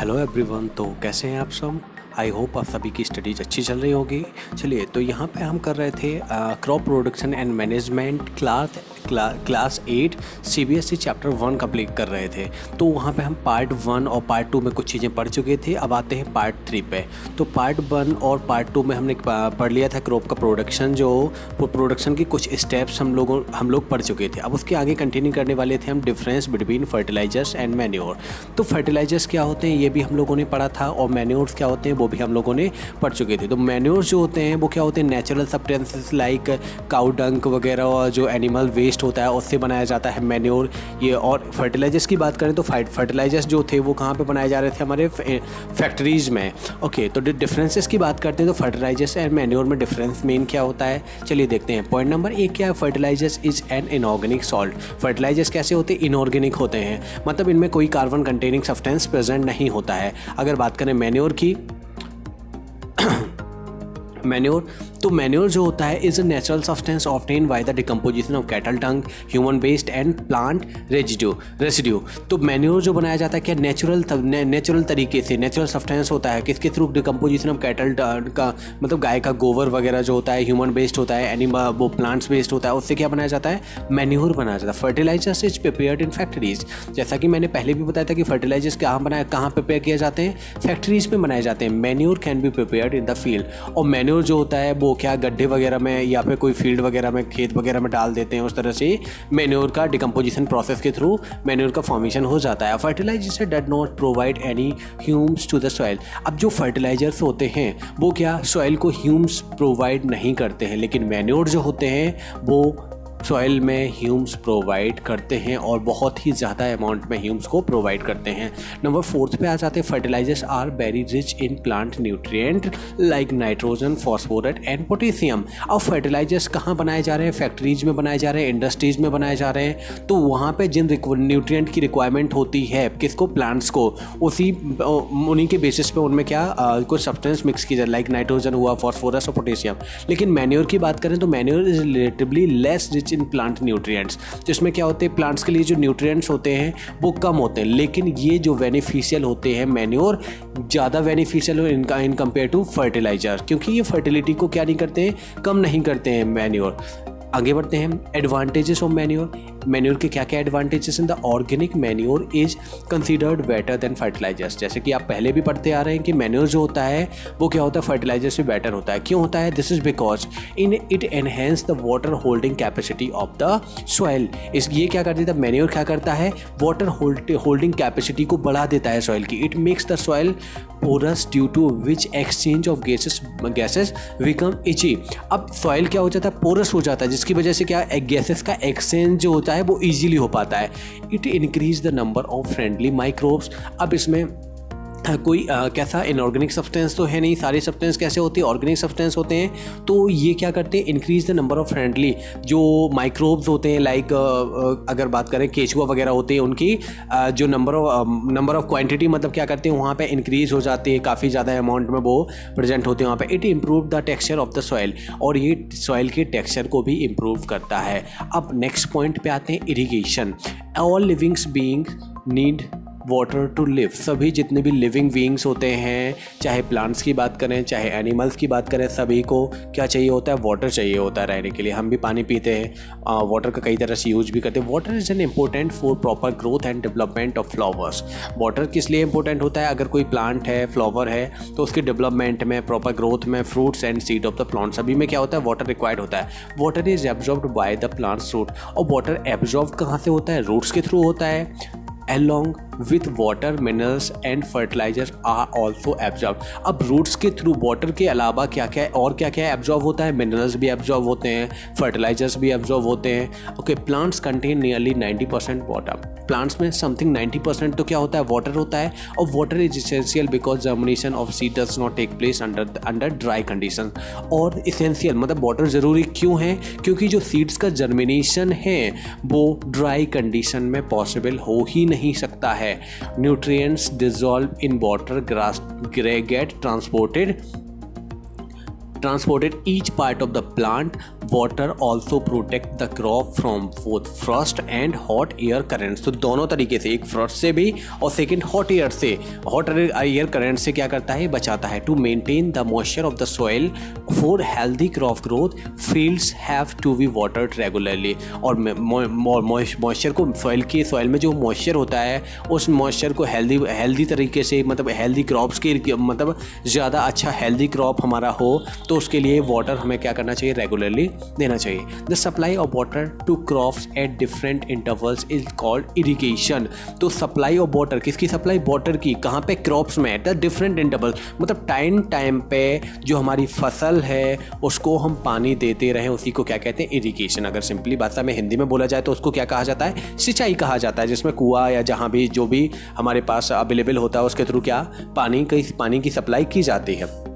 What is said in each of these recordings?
Hello everyone. तो कैसे हैं आप सब? आई होप आप सभी की स्टडीज़ अच्छी चल रही होगी। चलिए, तो यहाँ पे हम कर रहे थे crop production and management class 8 CBSE chapter 1 complete कर रहे थे। तो वहाँ पे हम पार्ट 1 और पार्ट 2 में कुछ चीज़ें पढ़ चुके थे। अब आते हैं पार्ट 3 पे। तो पार्ट 1 और पार्ट 2 में हमने पढ़ लिया था क्रॉप का प्रोडक्शन, जो प्रोडक्शन की कुछ स्टेप्स हम लोग पढ़ चुके थे। अब उसके आगे कंटिन्यू करने वाले थे हम difference between fertilisers and manure. तो फर्टिलाइजर्स क्या होते हैं ये भी हम लोगों ने पढ़ा था, और मैन्योर्स क्या होते हैं वो भी हम लोगों ने पढ़ चुके थे। तो मैन्योर्स जो होते हैं वो क्या होते हैं, नेचुरल सब्सटेंसेस लाइक काउ डंक वगैरह, और जो एनिमल वेस्ट होता है उससे बनाया जाता है मैन्योर ये। और फर्टिलाइजर्स की बात करें तो फर्टिलाइजर्स जो थे वो कहाँ पे बनाए जा रहे थे, हमारे फैक्ट्रीज में। ओके, तो डिफरेंसेस की बात करते हैं तो फर्टिलाइजर्स एंड मैन्योर में डिफरेंस मेन क्या होता है, चलिए देखते हैं। पॉइंट नंबर 1 क्या है, fertilisers is an inorganic salt. Fertilisers कैसे होते हैं, इनऑर्गेनिक होते हैं, मतलब इनमें कोई कार्बन कंटेनिंग सब्सटेंस प्रेजेंट नहीं होता है। अगर बात करें मैन्योर की, मैन्योर, तो मैन्योर जो होता है is a natural substance obtain by the decomposition of cattle dung, human waste and plant residue. तो मैन्योर जो बनाया जाता है क्या, नेचुरल तरीके से नेचुरल सब्सटेंस होता है, किसके थ्रू, डिकम्पोजिशन ऑफ कैटल का, मतलब गाय का गोबर वगैरह जो होता है, ह्यूमन वेस्ट होता है, एनिमल वो प्लांट्स वेस्ट होता है, उससे क्या बनाया जाता है, मैन्योर बनाया जाता है। Fertilisers is prepared in factories. जैसा कि मैंने पहले भी बताया था कि फर्टिलाइजर्स कहाँ प्रिपेयर किए जाते हैं, फैक्ट्रीज में बनाए जाते हैं। Manure can be prepared in the field. और मैन्योर जो होता है वो क्या, गड्ढे वगैरह में या फिर कोई फील्ड वगैरह में, खेत वगैरह में डाल देते हैं। उस तरह से मैन्योर का डिकम्पोजिशन प्रोसेस के थ्रू मैन्योर का फॉर्मेशन हो जाता है। Fertilisers does not provide any humus to the soil. अब जो फर्टिलाइजर्स होते हैं वो क्या, सॉइल को ह्यूम्स प्रोवाइड नहीं करते हैं, लेकिन मैन्योर जो होते हैं वो सॉइल में ह्यूम्स प्रोवाइड करते हैं, और बहुत ही ज़्यादा अमाउंट में ह्यूम्स को प्रोवाइड करते हैं। नंबर 4 पे आ जाते हैं, fertilisers are very rich in plant nutrient like nitrogen, phosphorus and potassium. अब फर्टिलाइजर्स कहाँ बनाए जा रहे हैं, फैक्ट्रीज में बनाए जा रहे हैं, इंडस्ट्रीज में बनाए जा रहे हैं। तो वहाँ पे जिन न्यूट्रिएंट की रिक्वायरमेंट होती है किसको, प्लांट्स को, उन्हीं के बेसिस पे उनमें क्या कुछ सब्सटेंस मिक्स की जाए, लाइक नाइट्रोजन हुआ, फॉस्फोरस और पोटेशियम। लेकिन मैन्योर की बात करें तो manure is relatively less rich in plant nutrients. जिसमें क्या होते हैं, प्लांट्स के लिए जो न्यूट्रिएंट्स होते हैं वो कम होते हैं, लेकिन ये जो बेनिफिशियल होते हैं मैन्योर ज़्यादा बेनिफिशियल हो इन कंपेयर टू फर्टिलाइजर, क्योंकि ये फर्टिलिटी को क्या नहीं करते हैं, कम नहीं करते हैं मैन्योर। आगे बढ़ते हैं, एडवांटेजेस ऑफ मैन्योर। मैन्योर के क्या क्या advantages in the organic manure is considered better than fertilisers. जैसे कि आप पहले भी पढ़ते आ रहे हैं कि मैन्योर जो होता है वो क्या होता है, फर्टिलाइजर से बेटर होता है। क्यों होता है, this is because it enhance the water holding capacity of the soil. ये क्या कर देता है, मैन्योर क्या करता है, वाटर होल्डिंग कैपेसिटी को बढ़ा देता है सॉइल की। It makes the soil porous due to which exchange of gases become easy. अब सॉइल क्या हो जाता है, पोरस हो जाता है, जिसकी वजह से क्या, गैसेस का एक्सचेंज जो होता है वो इजीली हो पाता है। It increase the number of friendly microbes. अब इसमें कोई कैसा इनऑर्गेनिक सब्सटेंस तो है नहीं, सारे सब्सटेंस कैसे होते हैं, ऑर्गेनिक सब्सटेंस होते हैं। तो ये क्या करते हैं, increase the number of friendly जो माइक्रोब्स होते हैं, लाइक अगर बात करें केचुआ वगैरह होते हैं, उनकी जो नंबर ऑफ क्वांटिटी, मतलब क्या करते हैं वहाँ पे इंक्रीज हो जाती है, काफ़ी ज़्यादा अमाउंट में वो प्रेजेंट होते हैं वहाँ पे। It improve the texture of the soil, और ये सॉइल के टेक्सचर को भी इम्प्रूव करता है। अब नेक्स्ट पॉइंट पे आते हैं, irrigation. All livings being need water to live. सभी जितने भी लिविंग बीइंग्स होते हैं, चाहे प्लांट्स की बात करें चाहे एनिमल्स की बात करें, सभी को क्या चाहिए होता है, वाटर चाहिए होता है रहने के लिए। हम भी पानी पीते हैं, वाटर का कई तरह से यूज भी करते हैं। Water is an important for proper growth and development of flowers. Water किस लिए इंपॉर्टेंट होता है, अगर कोई प्लांट है, फ्लावर है, तो उसके डेवलपमेंट में, प्रॉपर ग्रोथ में, fruits and seed of the plant, सभी में क्या होता है, वाटर रिक्वायर्ड होता है। Water is absorbed by the plants root. और वाटर एब्जॉर्ब कहाँ से होता है, रूट्स के थ्रू होता है। along with water, minerals and fertilizers are also absorbed। अब रूट्स के थ्रू वाटर के अलावा क्या क्या और क्या क्या एब्जॉर्ब होता है, मिनरल्स भी एब्जॉर्ब होते हैं, फर्टिलाइजर्स भी एब्जॉर्ब होते हैं। Okay, plants contain nearly 90% water. Plants में समथिंग 90% तो क्या होता है, वाटर होता है। और water is essential because germination of seed does not take place under dry condition. और इसेंशियल मतलब वाटर ज़रूरी क्यों है, क्योंकि जो सीड्स का जर्मिनेशन है वो ड्राई कंडीशन में पॉसिबल हो ही नहीं सकता है। Nutrients dissolve in water get transported each part of the plant water also protect the crop from both frost and hot air currents. तो दोनों तरीके से, एक फ्रॉस्ट से भी और सेकेंड हॉट एयर से, हॉट एयर करंट से क्या करता है, बचाता है। To maintain the moisture of the soil for healthy crop growth fields have to be watered regularly. और मॉइस्चर को सॉइल में जो मॉइस्चर होता है उस मॉइस्चर को हेल्दी तरीके से, मतलब हेल्दी क्रॉप्स के, मतलब ज़्यादा अच्छा हेल्दी क्रॉप हमारा हो तो उसके लिए वाटर हमें क्या करना चाहिए, रेगुलरली देना चाहिए। The supply of water to crops at different intervals is called irrigation. तो सप्लाई ऑफ वाटर, किसकी सप्लाई, वाटर की, कहाँ पे, क्रॉप्स में, एट द डिफरेंट इंटरवल, मतलब टाइम पे जो हमारी फसल है उसको हम पानी देते रहें, उसी को क्या कहते हैं, इरिगेशन। अगर सिंपली भाषा में हिंदी में बोला जाए तो उसको क्या कहा जाता है, सिंचाई कहा जाता है, जिसमें कुआं या जहाँ भी जो भी हमारे पास अवेलेबल होता है उसके थ्रू क्या पानी की सप्लाई की जाती है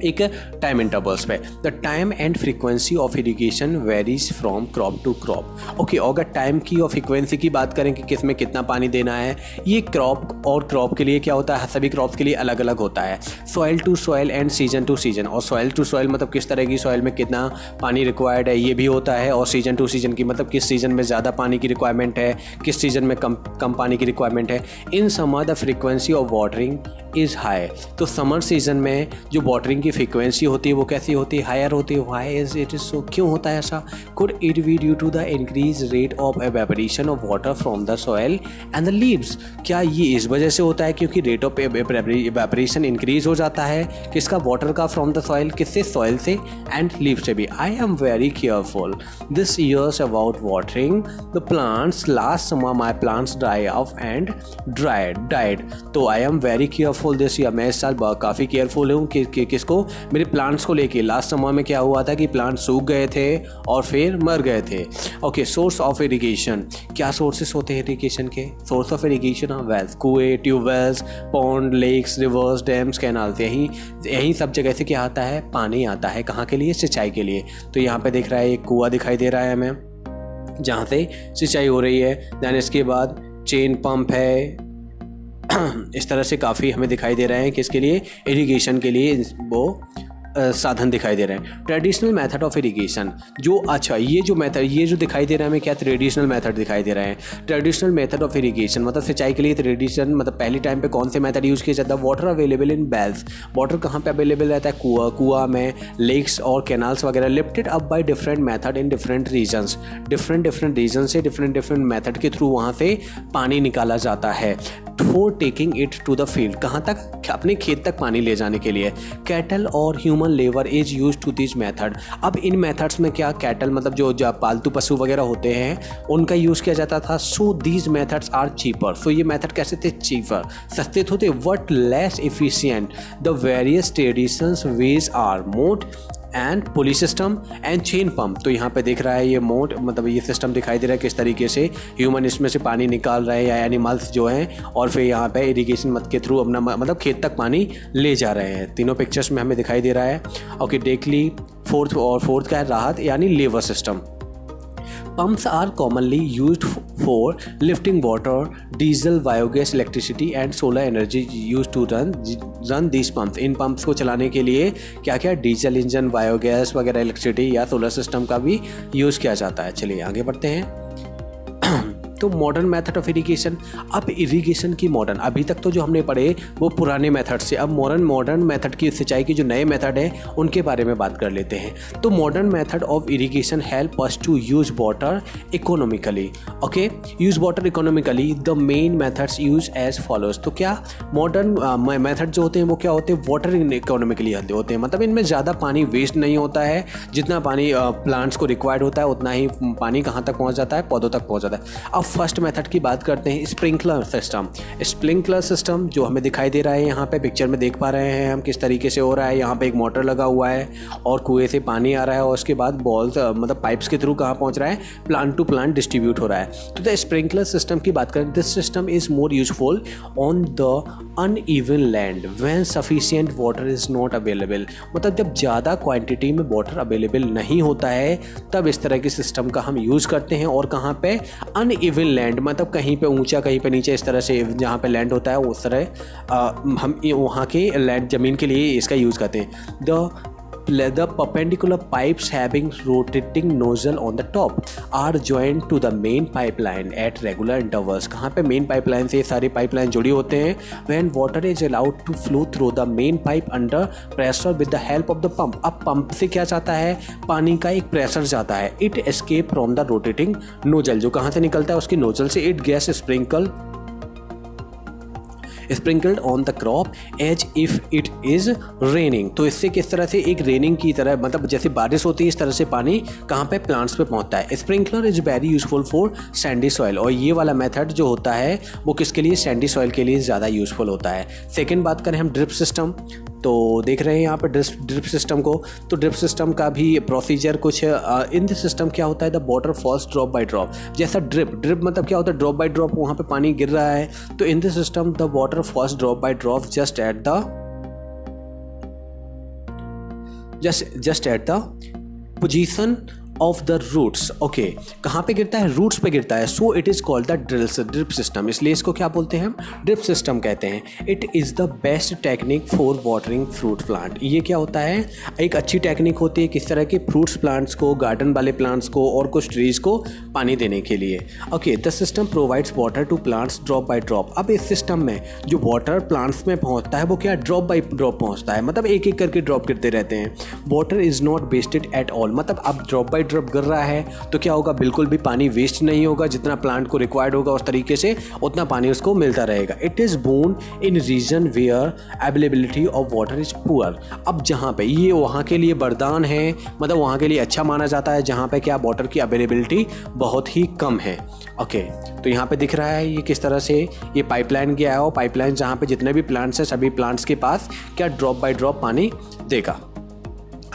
एक टाइम इंटरवल्स पे। The time and frequency of irrigation varies from crop to crop. Okay, अगर टाइम की और फ्रीक्वेंसी की बात करें कि किस में कितना पानी देना है, ये क्रॉप और क्रॉप के लिए क्या होता है, सभी क्रॉप्स के लिए अलग अलग होता है। Soil to soil and season to season. और सॉइल टू सॉइल मतलब किस तरह की सॉइल में कितना पानी रिक्वायर्ड है ये भी होता है, और सीजन टू सीजन की मतलब किस सीजन में ज़्यादा पानी की रिक्वायरमेंट है, किस सीजन में कम पानी की रिक्वायरमेंट है। In summer the frequency of watering is high. तो समर सीजन में जो वाटरिंग की फ्रीक्वेंसी होती है वो कैसी होती है, हायर होती है। Why is it is so, क्यों होता है ऐसा? Could it be due to the increase rate of evaporation of water from the soil and the leaves. क्या ये इस वजह से होता है क्योंकि रेट ऑफ एवेपोरेशन इंक्रीज हो जाता है, किसका, वाटर का, फ्रॉम द सॉइल, किससे, सॉइल से एंड लीव से भी। I am very careful this years about watering the plants. Last summer my plants dry off and died. तो I am very careful this year, मैं इस साल काफ़ी केयरफुल हूँ कि किसको, मेरे प्लांट्स को लेके। लास्ट समर में क्या हुआ था कि प्लांट सूख गए थे और फिर मर गए थे। ओके, सोर्स ऑफ इरिगेशन, क्या सोर्सेस होते हैं इरिगेशन के? सोर्स ऑफ इरिगेशन वेल्स, कुएं, tubewells, pond, lakes, rivers, dams, canals, यही सब जगह से क्या आता है, पानी आता है। कहाँ के लिए, सिंचाई के लिए। तो यहाँ पे दिख रहा है एक कुआं दिखाई दे रहा है हमें जहाँ से सिंचाई हो रही है। दैन इसके बाद चेन पंप है। इस तरह से काफ़ी हमें दिखाई दे रहे हैं किसके लिए, इरिगेशन के लिए वो साधन दिखाई दे रहे हैं। ट्रेडिशनल मेथड ऑफ इरिगेशन, जो अच्छा ये जो दिखाई दे रहा है हमें, क्या ट्रेडिशनल मेथड दिखाई दे रहे हैं। ट्रेडिशनल मेथड ऑफ इरिगेशन मतलब सिंचाई के लिए ट्रेडिशन, मतलब पहले टाइम पे कौन से मेथड यूज़ किया जाता है। Water available in wells, water कहाँ पे अवेलेबल रहता है, कुआं में, लेक्स और कैनाल्स वगैरह। Lifted up by different method in different regions, different region से डिफरेंट मेथड के थ्रू वहाँ से पानी निकाला जाता है। For taking it to the field, कहाँ तक, अपने खेत तक पानी ले जाने के लिए। कैटल और human labour is use to this method. अब इन मेथड्स में क्या, कैटल मतलब जो पालतू पशु वगैरह होते हैं उनका यूज़ किया जाता था। So these methods are cheaper. So ये मेथड कैसे थे, चीपर, सस्ते होते, but less efficient. The various traditions ways are moat and pulley system and chain pump. तो यहाँ पे दिख रहा है ये मोट, मतलब ये सिस्टम दिखाई दे रहा है किस तरीके से ह्यूमन इसमें से पानी निकाल रहे हैं या एनिमल्स जो हैं, और फिर यहाँ पे इरिगेशन मत के थ्रू अपना मतलब खेत तक पानी ले जा रहे हैं। तीनों पिक्चर्स में हमें दिखाई दे रहा है। ओके, डेकली फोर्थ का है राहत यानी लेवर system. Pumps are commonly used for lifting water, diesel, biogas, electricity and solar energy used to run these pumps. In pumps को चलाने के लिए क्या क्या, डीजल इंजन, बायोगैस वगैरह, इलेक्ट्रिसिटी या सोलर सिस्टम का भी यूज़ किया जाता है। चलिए आगे बढ़ते हैं। तो मॉडर्न मेथड ऑफ इरिगेशन, अब इरिगेशन की मॉडर्न, अभी तक तो जो हमने पढ़े वो पुराने मेथड से, अब मॉडर्न मेथड की सिंचाई की जो नए मेथड है उनके बारे में बात कर लेते हैं। तो modern method of irrigation help us to use water economically. Okay, use water economically, the main methods use as follows. तो क्या मॉडर्न मेथड जो होते हैं वो क्या होते हैं, वाटर इकोनॉमिकली होते हैं, मतलब इनमें ज़्यादा पानी वेस्ट नहीं होता है, जितना पानी प्लांट्स को रिक्वायर्ड होता है उतना ही पानी कहाँ तक पहुँच जाता है, पौधों तक पहुँच जाता है। अब फर्स्ट मेथड की बात करते हैं, स्प्रिंकलर सिस्टम। स्प्रिंकलर सिस्टम जो हमें दिखाई दे रहा है यहाँ पे पिक्चर में देख पा रहे हैं हम किस तरीके से हो रहा है। यहाँ पे एक मोटर लगा हुआ है और कुएं से पानी आ रहा है और उसके बाद बॉल्स मतलब पाइप्स के थ्रू कहाँ पहुँच रहा है, प्लांट टू प्लांट डिस्ट्रीब्यूट हो रहा है। तो द स्प्रिंकलर सिस्टम की बात करें, this system is more useful on the uneven land when sufficient water is not available. मतलब जब ज़्यादा क्वांटिटी में वाटर अवेलेबल नहीं होता है तब इस तरह के सिस्टम का हम यूज़ करते हैं। और कहाँ पे, अनइवन लैंड, मतलब कहीं पे ऊंचा कहीं पे नीचे, इस तरह से जहाँ पे लैंड होता है उस तरह हम वहाँ के लैंड ज़मीन के लिए इसका यूज़ करते हैं। The the perpendicular pipes having rotating nozzle on the top are joined to the main pipeline at regular intervals. कहाँ पे मेन पाइपलाइन से ये सारी पाइपलाइन जुड़ी होते हैं. When water is allowed to flow through the main pipe under pressure with the help of the pump. अब pump से क्या जाता है, पानी का एक प्रेशर जाता है. It escape from the rotating nozzle, जो कहाँ से निकलता है, उसकी नोजल से. It gas sprinkled on the crop as if it is raining. तो इससे किस तरह से एक रेनिंग की तरह, मतलब जैसे बारिश होती है इस तरह से पानी कहाँ पे, प्लांट्स पे पहुँचता है. Sprinkler is very useful for Sandy soil. और ये वाला मेथड जो होता है वो किसके लिए, सैंडी सॉइल के लिए ज़्यादा यूजफुल होता है. सेकेंड बात करें हम ड्रिप सिस्टम, तो देख रहे हैं यहाँ पर ड्रिप सिस्टम को. तो ड्रिप सिस्टम का भी प्रोसीजर कुछ इन दिस सिस्टम क्या होता है, the water falls drop by drop. जैसा ड्रिप मतलब क्या होता है, ड्रॉप बाय ड्रॉप, वहाँ पे पानी गिर रहा है. तो in this system the water falls drop by drop just at the position of the roots. Okay, कहाँ पे गिरता है, रूट्स पे गिरता है. So it is called the drip system. इसलिए इसको क्या बोलते हैं हम, ड्रिप सिस्टम कहते हैं. It is the best technique for watering fruit plant. ये क्या होता है, एक अच्छी टेक्निक होती है किस तरह के फ्रूट्स प्लांट्स को, गार्डन वाले प्लांट्स को और कुछ ट्रीज को पानी देने के लिए. Okay, the system provides water to plants drop by drop. अब इस सिस्टम में जो वाटर प्लांट्स में पहुँचता है वो क्या, ड्रॉप बाई ड्रॉप पहुँचता है, मतलब एक एक करके ड्रॉप गिरते रहते हैं. Water is not wasted at all, मतलब अब ड्रॉप बाई ड्रॉप गिर रहा है तो क्या होगा, बिल्कुल भी पानी वेस्ट नहीं होगा. जितना प्लांट को रिक्वायर्ड होगा उस तरीके से उतना पानी उसको मिलता रहेगा. It is born in region where availability of water is poor. अब जहाँ पे ये वहाँ के लिए वरदान है, मतलब वहाँ के लिए अच्छा माना जाता है जहाँ पे क्या, वाटर की अवेलेबिलिटी बहुत ही कम है. ओके, तो यहाँ पे दिख रहा है ये किस तरह से ये पाइपलाइन गया है, और पाइपलाइन जहाँ पे जितने भी प्लांट्स हैं सभी प्लांट्स के पास क्या ड्रॉप बाय ड्रॉप पानी देगा.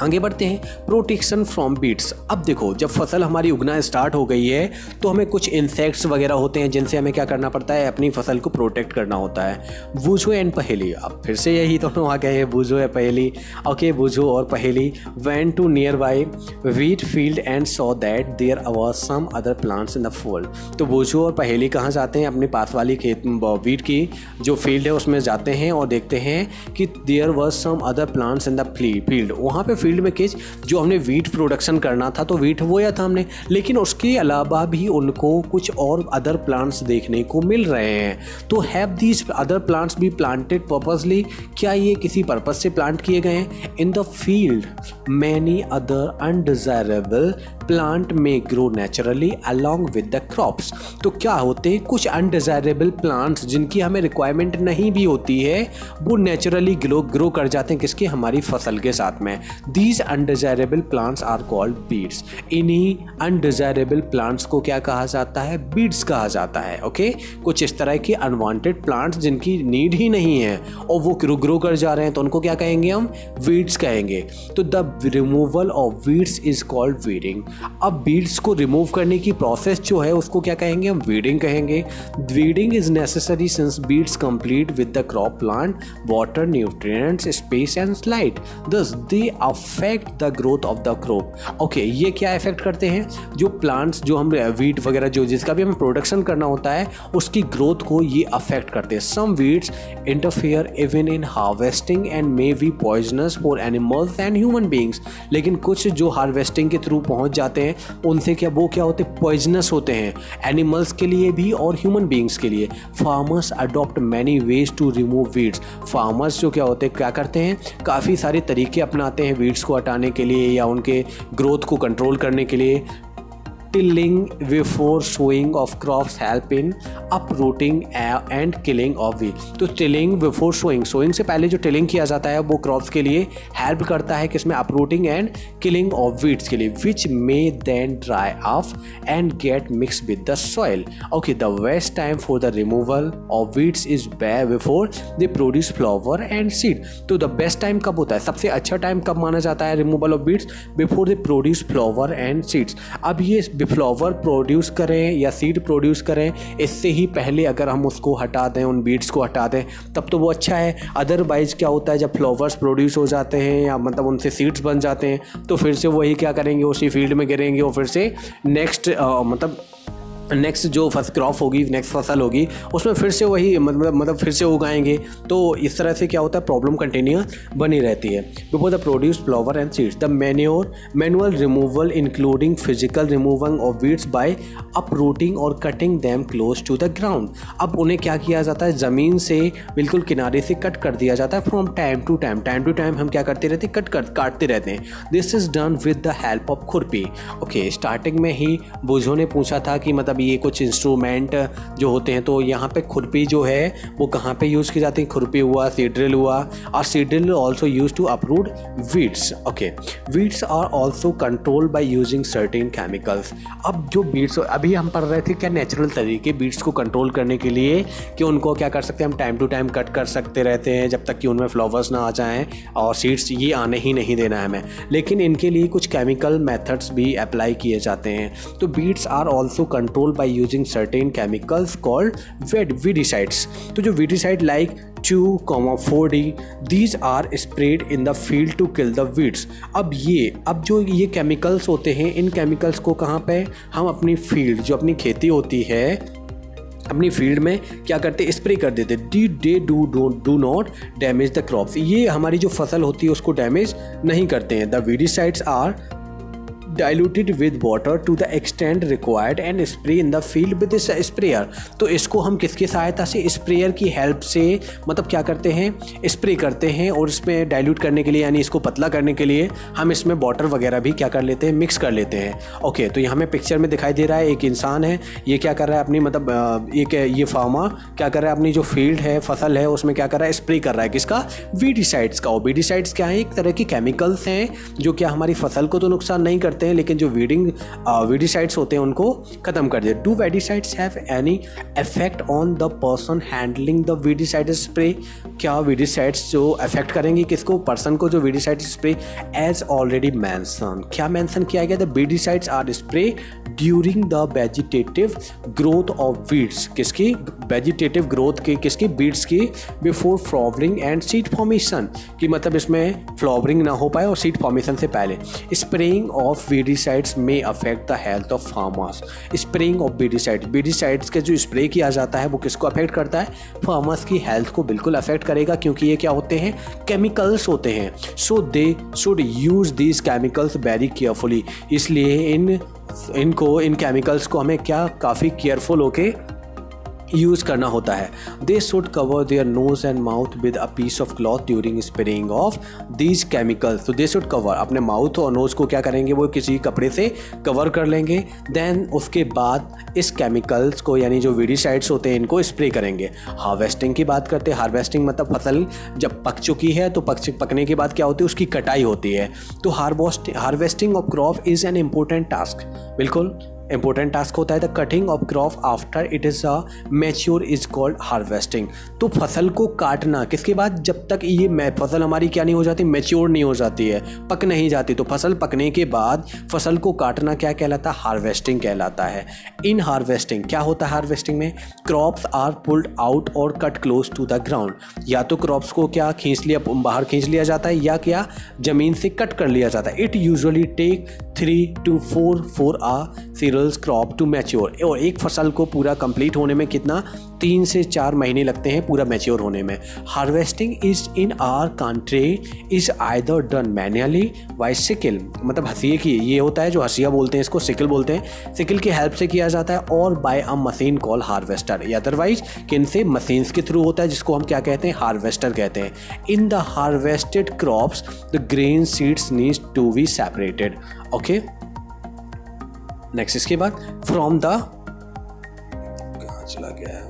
आगे बढ़ते हैं, प्रोटेक्शन फ्रॉम बीट्स. अब देखो, जब फसल हमारी उगना स्टार्ट हो गई है तो हमें कुछ इंसेक्ट्स वगैरह होते हैं जिनसे हमें क्या करना पड़ता है, अपनी फसल को प्रोटेक्ट करना होता है. बूझो एंड पहेली. अब फिर से यही दोनों आ गए हैं, बूझो या पहेली. ओके, बूझो और पहेली. Went to nearby wheat field and saw that there was some other plants in the field. तो बूझो और पहेली कहाँ जाते हैं, अपने पास वाली खेत वीट की जो फील्ड है उसमें जाते हैं और देखते हैं कि there was some other plants in the field. वहाँ पे फील्ड में किस, जो हमने वीट प्रोडक्शन करना था तो वीट बोया था हमने, लेकिन उसके अलावा भी उनको कुछ और अदर प्लांट्स देखने को मिल रहे हैं. तो have these other plants be planted purposely, क्या ये किसी पर्पस से प्लांट किए गए हैं. In the field many other undesirable plant may grow naturally along with the crops. तो क्या होते हैं कुछ अनडिजायरेबल प्लांट्स जिनकी हमें रिक्वायरमेंट नहीं भी होती है, वो नेचुरली ग्रो कर जाते हैं किसके, हमारी फसल के साथ में. These undesirable plants are called weeds. इन्हीं अनडिजायरेबल प्लांट्स को क्या कहा जाता है, बीड्स कहा जाता है. ओके, कुछ इस तरह के अनवांटेड प्लांट्स जिनकी नीड ही नहीं है और वो ग्रो कर जा रहे हैं तो उनको क्या कहेंगे हम, वीड्स कहेंगे. तो the removal of weeds is called weeding. अब बीड्स को रिमूव करने की प्रोसेस जो है उसको क्या कहेंगे हम, वीडिंग कहेंगे. Weeding is necessary since weeds compete with the crop plant water, nutrients, space and light. Thus they affect the growth of the crop. Okay, ये क्या इफेक्ट करते हैं, जो प्लांट्स जो हम वीट वगैरह जो जिसका भी हमें प्रोडक्शन करना होता है उसकी ग्रोथ को ये अफेक्ट करते हैं. Some weeds interfere even in harvesting and may be poisonous for animals and human beings. लेकिन कुछ जो हार्वेस्टिंग के थ्रू पहुंच जाते हैं उनसे क्या, वो क्या होते हैं, पॉइजनस होते हैं एनिमल्स के लिए भी और ह्यूमन बींग्स के लिए. Farmers adopt many ways to remove weeds. Farmers जो क्या होते हैं, क्या करते हैं, काफ़ी सारे तरीके अपनाते हैं वीड्स को हटाने के लिए या उनके ग्रोथ को कंट्रोल करने के लिए. Tilling before sowing of crops help in uprooting and killing of weed. तो टिलिंग बिफोर सोइंग से पहले जो टिलिंग किया जाता है वो क्रॉप्स के लिए हेल्प करता है किसमें, uprooting and killing of weeds के लिए, which may then dry off and get mix with the soil. Okay, the best time for the removal of weeds is before they produce flower and seed. तो the best time कब होता है, सबसे अच्छा time कब माना जाता है removal of weeds, before they produce flower and seeds. अब ये फ्लावर प्रोड्यूस करें या सीड प्रोड्यूस करें, इससे ही पहले अगर हम उसको हटा दें, उन बीड्स को हटा दें, तब तो वो अच्छा है. अदरवाइज क्या होता है, जब फ्लावर्स प्रोड्यूस हो जाते हैं या मतलब उनसे सीड्स बन जाते हैं तो फिर से वही क्या करेंगे, उसी फील्ड में गिरेंगे और फिर से नेक्स्ट मतलब नेक्स्ट जो फर्स्ट क्रॉप होगी, नेक्स्ट फसल होगी, उसमें फिर से वही मतलब फिर से उगाएंगे। तो इस तरह से क्या होता है, प्रॉब्लम कंटिन्यूस बनी रहती है। Before the produce flower and seeds the manual removal including physical removal of weeds by uprooting और cutting them close to the ground. अब उन्हें क्या किया जाता है, ज़मीन से बिल्कुल किनारे से कट कर दिया जाता है। फ्रॉम टाइम टू टाइम हम क्या करते रहते हैं, काटते रहते हैं। This is done with the help of खुरपी। ओके, स्टार्टिंग में ही बुझो ने पूछा था कि मतलब ये कुछ इंस्ट्रूमेंट जो होते हैं, तो यहाँ पे खुरपी जो है वो कहाँ पे यूज़ की जाती है, खुरपी हुआ, सीड ड्रिल हुआ, और seed drill also use to uproot weeds. Okay, weeds are also controlled by using certain chemicals. अब जो बीड्स अभी हम पढ़ रहे थे क्या नेचुरल तरीके बीड्स को कंट्रोल करने के लिए, कि उनको क्या कर सकते हैं हम, टाइम टू टाइम कट कर सकते रहते हैं जब तक कि उनमें फ्लावर्स ना आ जाएं और सीड्स ये आने ही नहीं देना है हमें। लेकिन इनके लिए कुछ केमिकल मेथड्स भी अप्लाई किए जाते हैं। तो weeds are also controlled by using certain chemicals called weedicides. तो जो weedicide like 2,4-D these are sprayed in the field to kill the weeds। अब जो ये केमिकल्स होते हैं, इन केमिकल्स को कहाँ पे हम अपनी फील्ड, जो अपनी खेती होती है, अपनी फील्ड में क्या करते, स्प्रे कर देते। They do not damage the crops. ये हमारी जो फसल होती है उसको डैमेज नहीं करते हैं। The weedicides are diluted with water to the extent required and spray in the field with this sprayer। तो इसको हम किसकी सहायता से, स्प्रेयर की हेल्प से मतलब क्या करते हैं, स्प्रे करते हैं, और इसमें डाइल्यूट करने के लिए यानी इसको पतला करने के लिए हम इसमें वाटर वगैरह भी क्या कर लेते हैं, मिक्स कर लेते हैं। ओके, तो यहाँ में पिक्चर में दिखाई दे रहा है एक इंसान है, ये क्या कर रहा है अपनी मतलब ये फार्मर क्या कर रहा है, अपनी जो फील्ड है, फसल है, उसमें क्या कर रहा है, स्प्रे कर रहा है किसका, वीडिसाइड्स का। और वीडिसाइड्स क्या है, एक तरह की केमिकल्स हैं जो क्या हमारी फसल को तो नुकसान नहीं करते हैं, लेकिन जो वीडिसाइड्स होते हैं उनको खत्म कर दे। Do weedicides have any effect on the person handling the weedicide spray. क्या वीडिसाइड्स जो इफेक्ट करेंगे किसको, पर्सन को, जो weedicide spray. As already mention, क्या मेंशन किया गया, the weedicides are spray during the vegetative growth of weeds. किसकी, वेजिटेटिव ग्रोथ की, किसकी, बीड्स की। Before flowering and seed formation, कि मतलब इसमें फ्लावरिंग ना हो पाए और सीड फॉर्मेशन से पहले। स्प्रेइंग ऑफ वीडिसाइड्स में affect the health of farmers. Spraying of weedicides के जो स्प्रे किया जाता है वो किसको अफेक्ट करता है, फार्मर्स की हेल्थ को बिल्कुल अफेक्ट करेगा, क्योंकि ये क्या होते हैं, केमिकल्स होते हैं। So they should use these chemicals very carefully. इसलिए इन केमिकल्स को हमें क्या काफ़ी केयरफुल होके यूज़ करना होता है। They should cover their nose and mouth with a piece of cloth during spraying of these chemicals. तो दे शुड कवर, अपने माउथ और नोज को क्या करेंगे, वो किसी कपड़े से कवर कर लेंगे। देन उसके बाद इस केमिकल्स को यानी जो वीडिसाइड्स होते हैं इनको स्प्रे करेंगे। हार्वेस्टिंग की बात करते हैं। हार्वेस्टिंग मतलब फसल जब पक चुकी है तो पकने के बाद क्या होती है, उसकी कटाई होती है। तो harvesting of crop is an important task. बिल्कुल इंपॉर्टेंट टास्क होता है। The cutting of crop after it is a mature is called harvesting. तो फसल को काटना किसके बाद, जब तक ये फसल हमारी क्या नहीं हो जाती, मैच्योर नहीं हो जाती है, पक नहीं जाती। तो फसल पकने के बाद फसल को काटना क्या कहलाता है, हार्वेस्टिंग कहलाता है। इन हार्वेस्टिंग क्या होता है, हार्वेस्टिंग में क्रॉप्स आर पुल्ड आउट और cut close to the ground. या तो क्रॉप्स को क्या बाहर खींच लिया जाता है, या क्या ज़मीन से कट कर लिया जाता है। It usually take 3 to 4 for a cereals crop to mature। और एक फसल को पूरा कंप्लीट होने में कितना, 3 से 4 महीने लगते हैं पूरा मैच्योर होने में। Harvesting is in our country is either done manually by sickle, मतलब हंसिए की ये होता है जो हंसिया बोलते हैं, इसको सिकल बोलते हैं, सिकल की हेल्प से किया जाता है, और by a machine call harvester, या अदरवाइज किन से, मशीन्स के थ्रू होता है, जिसको हम क्या कहते हैं, हार्वेस्टर कहते हैं। In the harvested crops the grain seeds needs to be separated. Okay, next इसके बाद फ्रॉम द, कहाँ चला गया है,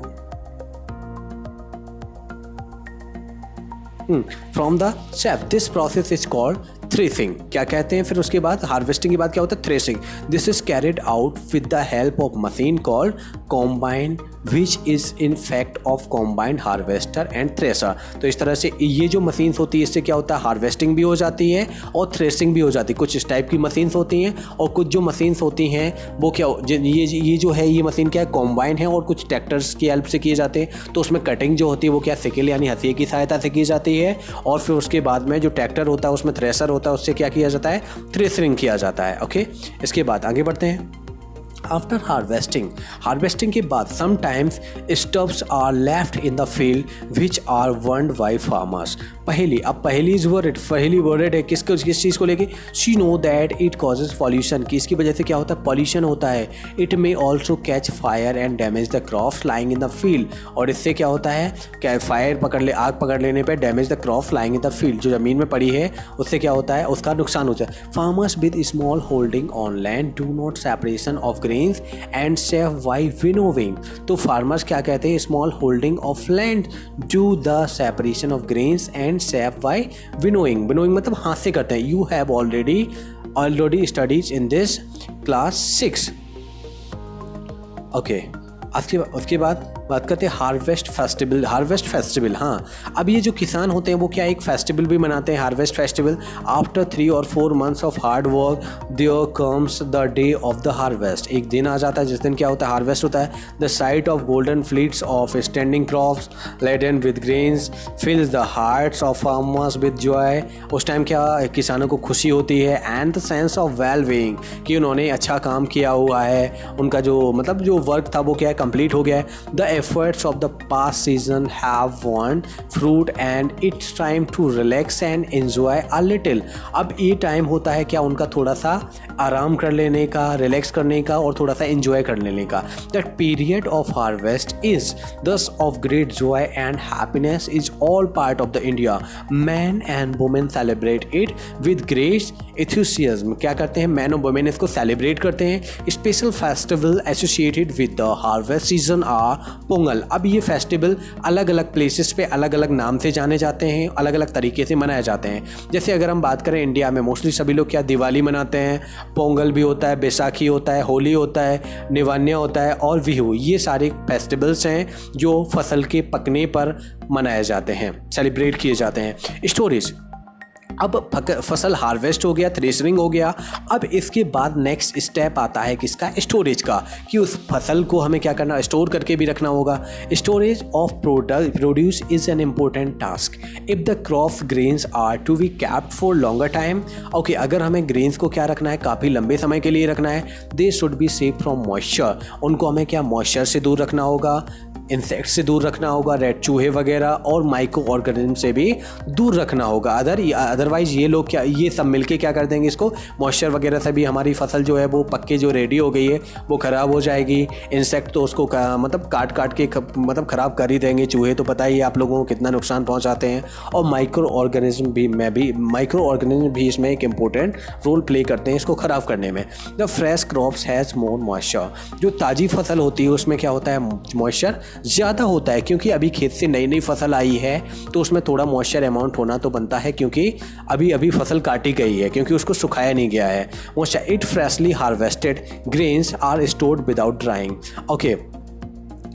from the chaff, this process is called threshing. क्या कहते हैं फिर उसके बाद, हार्वेस्टिंग के बाद क्या होता है, threshing. This is carried out with the help of machine called combine which is in fact of combined harvester and thresher. तो इस तरह से ये जो मशीन्स होती है इससे क्या होता है, हार्वेस्टिंग भी हो जाती है और थ्रेसिंग भी हो जाती है। कुछ इस टाइप की मशीन्स होती हैं, और कुछ जो मशीन्स होती हैं वो क्या, ये जो है ये मशीन क्या है, कॉम्बाइन है, और कुछ ट्रैक्टर्स की हेल्प से किए जाते हैं। तो उसमें कटिंग जो होती है वो क्या, सिकल यानी हंसिए की सहायता से की जाती है, और फिर उसके बाद में जो ट्रैक्टर होता है उसमें थ्रेसर होता है, उससे क्या किया जाता है, थ्रेसिंग किया जाता है। ओके, इसके बाद आगे बढ़ते हैं। आफ्टर हार्वेस्टिंग के बाद sometimes stubs are left in the field which are burned by farmers. पहली वर्ड है किस चीज़ को लेके, she know that it causes pollution, कि इसकी वजह से क्या होता है, पॉल्यूशन होता है। It may also catch fire and damage the crops lying in the field, और इससे क्या होता है, क्या आग पकड़ लेने पर damage the crops lying in the field, जो ज़मीन में पड़ी है उससे क्या होता है, उसका नुकसान होता है। Farmers with small holding on land do not separation of grains and save by winnowing. तो फार्मर्स क्या कहते हैं, small holding of land do the separation of grains and save by winnowing. Winnowing मतलब हाथ से करते हैं। You have already studies in this class 6। Okay, उसके बाद बात करते हैं हार्वेस्ट फेस्टिवल। हाँ, अब ये जो किसान होते हैं वो क्या एक फेस्टिवल भी मनाते हैं, हार्वेस्ट फेस्टिवल। आफ्टर 3 और 4 months of hard work there comes the day of the harvest. एक दिन आ जाता है जिस दिन क्या होता है, हार्वेस्ट होता है। The sight of golden fields of standing crops laden with grains fills the hearts of farmers with joy. उस टाइम क्या किसानों को खुशी होती है, and the sense of well being, कि उन्होंने अच्छा काम किया हुआ है, उनका जो जो वर्क था वो क्या है, कंप्लीट हो गया है। The efforts of the past season have borne fruit and it's time to relax and enjoy a little। अब ये टाइम होता है क्या, उनका थोड़ा सा आराम कर लेने का, रिलैक्स करने का और थोड़ा सा एंजॉय कर लेने का। That period of harvest is thus of great joy and happiness is all part of the India। Men and women celebrate it with great enthusiasm। क्या करते हैं, मैन और वुमेन इसको सेलिब्रेट करते हैं। Special festival associated with the harvest season are Pongal. अब ये festival अलग अलग प्लेसेस पे अलग अलग नाम से जाने जाते हैं, अलग अलग तरीके से मनाए जाते हैं। जैसे अगर हम बात करें इंडिया में मोस्टली सभी लोग क्या दिवाली मनाते हैं, पोंगल भी होता है, बैसाखी होता है, होली होता है, निवान्या होता है और बिहू। ये सारे फेस्टिवल्स हैं जो फसल के पकने पर मनाए जाते हैं, सेलिब्रेट किए जाते हैं। स्टोरेज, अब फसल हार्वेस्ट हो गया, थ्रेशरिंग हो गया। अब इसके बाद नेक्स्ट स्टेप आता है किसका, स्टोरेज का, कि उस फसल को हमें क्या करना, स्टोर करके भी रखना होगा। Storage of produce is an important task if the crop grains are to be kept for longer time. Okay, अगर हमें ग्रेन्स को क्या रखना है, काफ़ी लंबे समय के लिए रखना है, they should be safe from moisture. उनको हमें क्या मॉइस्चर से दूर रखना होगा, इंसेक्ट से दूर रखना होगा, रेड चूहे वगैरह और माइक्रो ऑर्गेनिज्म से भी दूर रखना होगा। अदरवाइज ये लोग क्या, ये सब मिलके क्या कर देंगे, इसको मॉइस्चर वगैरह से भी हमारी फसल जो है वो पक्के जो रेडी हो गई है वो ख़राब हो जाएगी। इंसेक्ट तो उसको काट के ख़राब कर ही देंगे। चूहे तो पता ही है आप लोगों को कितना नुकसान पहुँचाते हैं। और माइक्रो ऑर्गेनिज्म भी इसमें एक इम्पोर्टेंट रोल प्ले करते हैं इसको ख़राब करने में। The fresh crops has more moisture. जो ताज़ी फसल होती है उसमें क्या होता है, मॉइस्चर ज़्यादा होता है, क्योंकि अभी खेत से नई फसल आई है तो उसमें थोड़ा मॉइस्चर अमाउंट होना तो बनता है, क्योंकि अभी फसल काटी गई है, क्योंकि उसको सुखाया नहीं गया है। Moisture, it freshly harvested grains are stored without drying. Okay,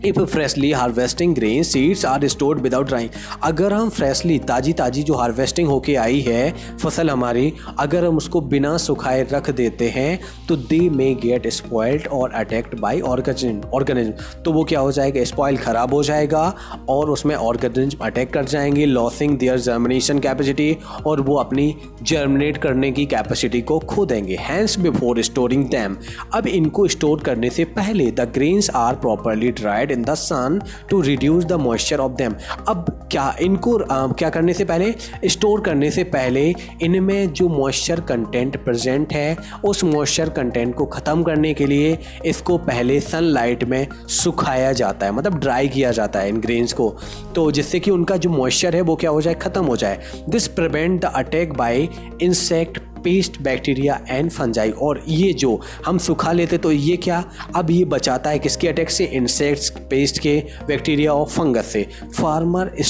if freshly harvesting grain seeds are stored without drying. अगर हम फ्रेशली ताज़ी जो हार्वेस्टिंग होके आई है फसल हमारी, अगर हम उसको बिना सुखाए रख देते हैं तो दे मे गेट स्पॉइल्ड और अटैक्ड बाय ऑर्गेनिज्म। तो वो क्या हो जाएगा, स्पॉइल ख़राब हो जाएगा और उसमें ऑर्गेनिज्म अटैक कर जाएंगे, लॉसिंग देयर जर्मिनेशन कैपेसिटी, और वो अपनी जर्मिनेट करने की कैपेसिटी को खो देंगे। Hence before storing them. अब इनको स्टोर करने से पहले the grains are properly dried in the sun to reduce the moisture of them। अब क्या इनको क्या करने से पहले, स्टोर करने से पहले इनमें जो मॉइस्चर कंटेंट प्रेजेंट है उस मॉइस्चर कंटेंट को ख़त्म करने के लिए इसको पहले सनलाइट में सुखाया जाता है, मतलब ड्राई किया जाता है इन ग्रेन्स को, तो जिससे कि उनका जो मॉइस्चर है वो क्या हो जाए, ख़त्म हो जाए। This prevent the attack by insect, paste, bacteria and fungi. और ये जो हम सुखा लेते तो ये क्या, अब ये बचाता है किसके अटैक से, इंसेक्ट्स, पेस्ट के, बैक्टीरिया और फंगस से। फार्मर्स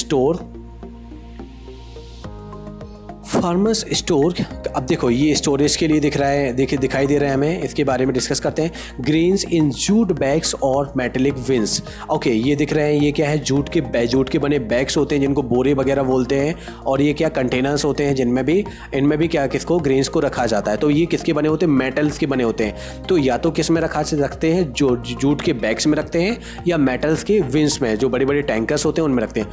स्टोर, अब देखो ये स्टोरेज के लिए दिखाई दे रहा है हमें, इसके बारे में डिस्कस करते हैं। ग्रेन्स इन जूट बैग्स और मेटेलिक विंस। ओके, ये दिख रहे हैं, ये क्या है, जूट के बने बैग्स होते हैं जिनको बोरे वगैरह बोलते हैं, और ये क्या कंटेनर्स होते हैं इनमें भी क्या किसको, ग्रेन्स को रखा जाता है। तो ये किसके बने होते हैं, मेटल्स के बने होते हैं। तो या तो किस में रखते हैं, जो जूट के बैग्स में रखते हैं, या मेटल्स के विंस में, जो बड़े बड़े टैंकर्स होते हैं उनमें रखते हैं।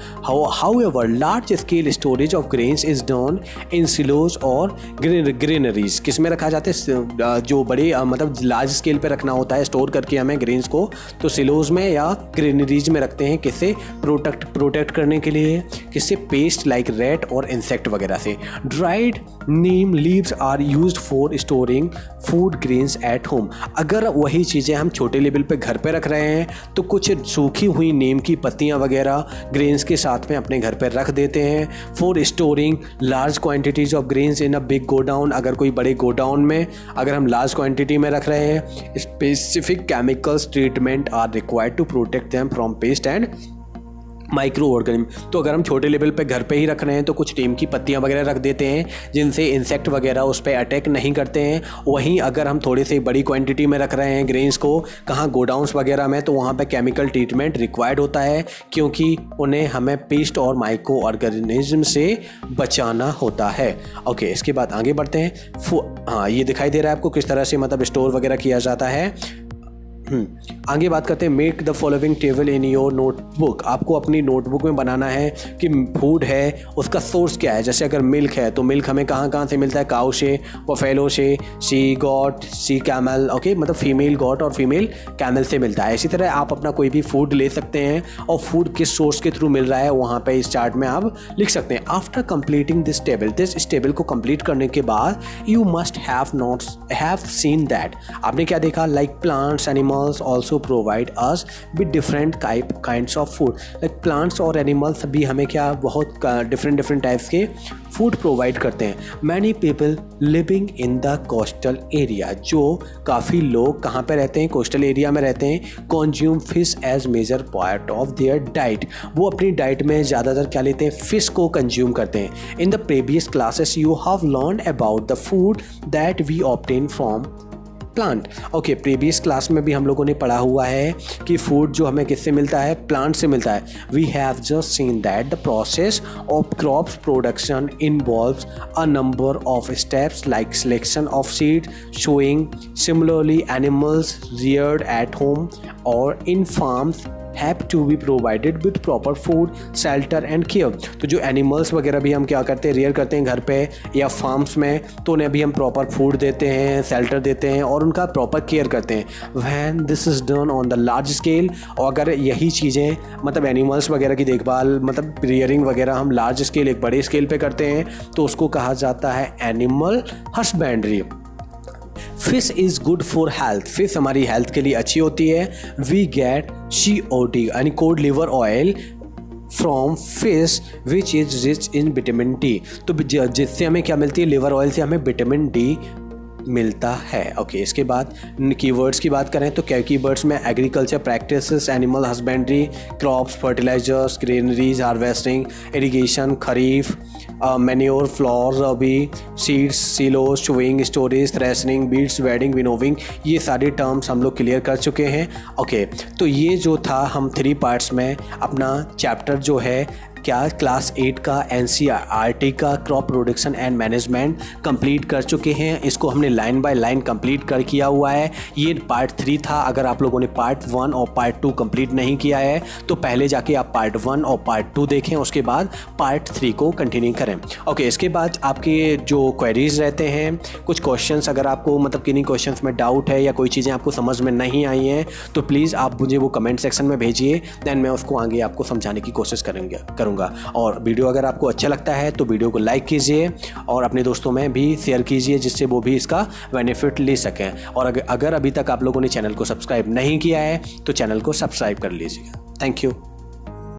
However large scale storage of grains is done in in silos और ग्रेनरीज। किस में रखा जाता है? जो बड़े मतलब लार्ज स्केल पे रखना होता है स्टोर करके हमें ग्रेन्स को, तो सिलोज में या ग्रेनरीज में रखते हैं। किससे? प्रोटेक्ट करने के लिए। किससे? पेस्ट लाइक रैट और इंसेक्ट वगैरह से। Dried neem leaves are used for storing food grains at home. अगर वही चीज़ें हम छोटे लेवल पे घर पे रख रहे हैं तो कुछ सूखी हुई नीम की पत्तियां वगैरह ग्रेन्स के साथ में अपने घर पे रख देते हैं। For storing large quantities of grains in a big godown. अगर कोई बड़े गोडाउन में अगर हम लार्ज क्वांटिटी में रख रहे हैं, specific chemicals treatment are required to protect them from pest and micro organism. तो अगर हम छोटे लेवल पे घर पे ही रख रहे हैं तो कुछ नीम की पत्तियां वगैरह रख देते हैं जिनसे इंसेक्ट वगैरह उस पर अटैक नहीं करते हैं। वहीं अगर हम थोड़े से बड़ी क्वांटिटी में रख रहे हैं ग्रेन्स को, कहाँ गोडाउन्स वगैरह में, तो वहाँ पे केमिकल ट्रीटमेंट रिक्वायर्ड होता है क्योंकि उन्हें हमें पेस्ट और माइक्रो ऑर्गेनिज्म से बचाना होता है। ओके, इसके बाद आगे बढ़ते हैं। हाँ, ये दिखाई दे रहा है आपको किस तरह से मतलब स्टोर वगैरह किया जाता है। आगे बात करते हैं make the following table in your notebook. आपको अपनी नोटबुक में बनाना है कि फूड है उसका सोर्स क्या है। जैसे अगर मिल्क है तो मिल्क हमें कहाँ से मिलता है? काऊ से, बफेलो से, सी गॉट, सी कैमल, ओके, मतलब फीमेल गॉट और फीमेल कैमल से मिलता है। इसी तरह आप अपना कोई भी फूड ले सकते हैं और फूड किस सोर्स के थ्रू मिल रहा है वहाँ पे इस चार्ट में आप लिख सकते हैं। आफ्टर कंप्लीटिंग दिस टेबल को कंप्लीट करने के बाद you must have seen that. आपने क्या देखा? Like plants, animals also provide us with different kinds of food। like plants और animals भी हमें क्या बहुत different types के फूड प्रोवाइड करते हैं। many people living in the coastal area, जो काफ़ी लोग कहाँ पे रहते हैं? कोस्टल एरिया में रहते हैं। consume fish as major part of their diet, वो अपनी डाइट में ज़्यादातर क्या लेते हैं? फिश को कंज्यूम करते हैं। in the previous classes you have learned about the food that we obtain from plant. Okay, previous class में भी हम लोगों ने पढ़ा हुआ है कि फूड जो हमें किससे मिलता है? प्लांट से मिलता है। We have just seen that the process of crops production involves a number of steps like selection of seed, sowing similarly animals reared at home और in farms have to be provided with proper food, shelter and care. तो जो animals वगैरह भी हम क्या करते हैं? Rear करते हैं घर पे या फार्म्स में, तो उन्हें भी हम प्रॉपर फूड देते हैं, शेल्टर देते हैं और उनका प्रॉपर केयर करते हैं। When this is done on the large scale, और अगर यही चीज़ें मतलब एनिमल्स वगैरह की देखभाल मतलब रियरिंग वगैरह हम लार्ज स्केल, एक बड़े स्केल पे करते हैं तो उसको कहा जाता है animal husbandry. Fish is good for health. Fish हमारी हेल्थ के लिए अच्छी होती है। वी गेट COD यानी code liver oil from fish which is rich in vitamin D। तो जिससे हमें क्या मिलती है? लिवर ऑयल से हमें विटामिन D मिलता है। ओके, इसके बाद कीवर्ड्स की बात करें तो क्या कीवर्ड्स में? Agriculture practices, animal husbandry, crops, fertilizers, granaries, harvesting, irrigation, kharif, manure, floor, rabi, seeds, silos, chewing, storage, threshing, weeds, weeding, winnowing, ये सारे टर्म्स हम लोग क्लियर कर चुके हैं। ओके, तो ये जो था हम 3 पार्ट्स में अपना चैप्टर जो है क्या क्लास 8 का NCERT का crop production and management complete कर चुके हैं। इसको हमने लाइन बाय लाइन कंप्लीट किया हुआ है। ये पार्ट 3 था। अगर आप लोगों ने पार्ट 1 और पार्ट 2 कंप्लीट नहीं किया है तो पहले जाके आप पार्ट 1 और पार्ट 2 देखें, उसके बाद पार्ट 3 को कंटिन्यू करें। ओके, इसके बाद आपके जो क्वेरीज रहते हैं, कुछ क्वेश्चंस अगर आपको मतलब किन्हीं क्वेश्चंस में डाउट है या कोई चीज़ें आपको समझ में नहीं आई हैं तो प्लीज़ आप मुझे वो कमेंट सेक्शन में भेजिए, देन मैं उसको आगे आपको समझाने की कोशिश करूँगा। और वीडियो अगर आपको अच्छा लगता है तो वीडियो को लाइक कीजिए और अपने दोस्तों में भी शेयर कीजिए जिससे वो भी इसका बेनिफिट ले सकें। और अगर अभी तक आप लोगों ने चैनल को सब्सक्राइब नहीं किया है तो चैनल को सब्सक्राइब कर लीजिए। Thank you.